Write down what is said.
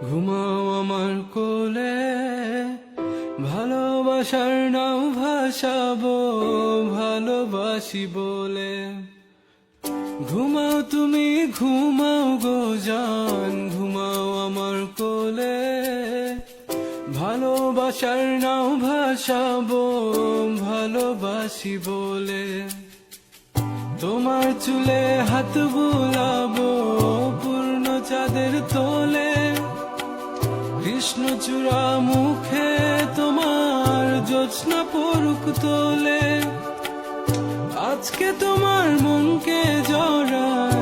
ঘুমাও আমার কোলে, ভালোবাসার নাও ভাসাবো ভালোবাসি বলে। ঘুমাও তুমি ঘুমাও গো জান, ঘুমাও আমার কোলে, ভালোবাসার নাও ভাসাবো ভালোবাসি বলে। তোমার চুলে হাত বুলাবো পূর্ণ চাঁদের তোলে, কৃষ্ণচূড়া মুখে তোমার জ্যোৎস্না পড়ুক তোলে। আজকে তোমার মনকে জড়ায়